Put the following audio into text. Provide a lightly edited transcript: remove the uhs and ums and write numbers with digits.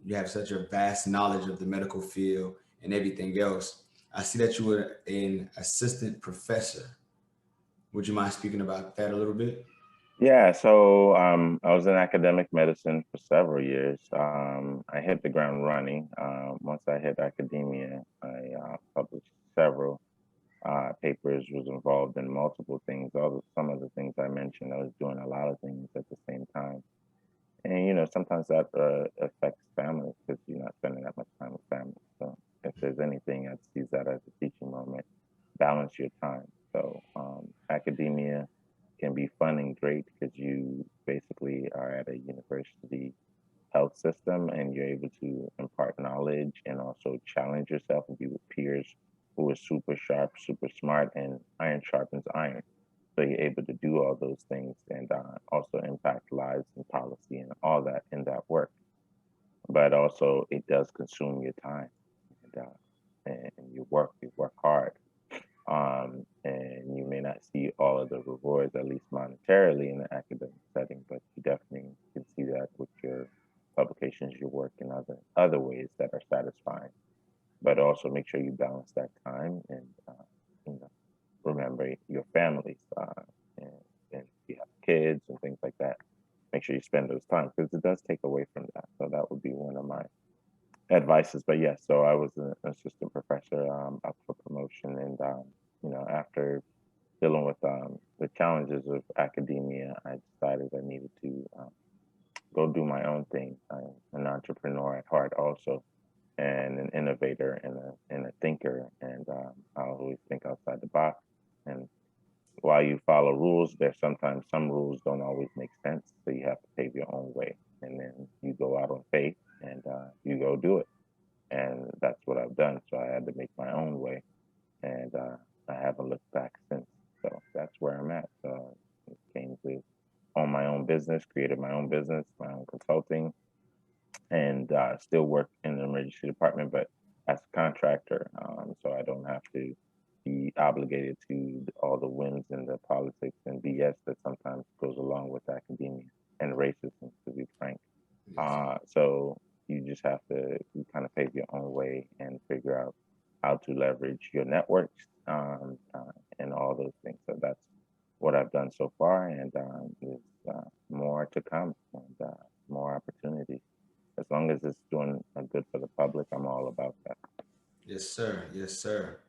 you have such a vast knowledge of the medical field and everything else. I see that you were an assistant professor. Would you mind speaking about that a little bit? Yeah, so I was in academic medicine for several years. I hit the ground running. Once I hit academia, I published several papers, was involved in multiple things. Some of the things I mentioned, I was doing a lot of things at the same time. And, sometimes that affects families because you're not spending that much time with family. So if there's anything, I'd see that as a teaching moment. Balance your time. So academia can be fun and great because you basically are at a university health system and you're able to impart knowledge and also challenge yourself and be with peers who are super sharp, super smart, and iron sharpens iron. So you're able to do all those things and also impact lives and policy and all that in that work. But also it does consume your time and you work hard. And you may not see all of the rewards, at least monetarily, in the academic setting, but you definitely can see that with your publications, your work, in other ways that are satisfying. But also make sure you balance that time and you know, remember your families and, and if you have kids and things like that. Make sure you spend those time because it does take away from that. So that would be one of my advices. But yes, so I was an assistant professor up for promotion, and after dealing with the challenges of academia, I decided I needed to go do my own thing. I'm an entrepreneur at heart, also, and an innovator and a thinker, and I always think outside the box. And while you follow rules, there's sometimes some rules don't always make sense, so you have to pave your own way, and then you go out on faith and you go do it, and that's what I've done. So I had to make my own way, and I haven't looked back since. So that's where I'm at. It came to own my own business, created my own business, my own consulting, and still work in the emergency department, but as a contractor, so I don't have to be obligated to all the wins and the politics and BS that sometimes goes along with academia and racism, to be frank. Yes. So you just have to kind of pave your own way and figure out how to leverage your networks and all those things. So that's what I've done so far, and there's more to come and more opportunities. As long as it's doing good for the public, I'm all about that. Yes, sir. Yes, sir.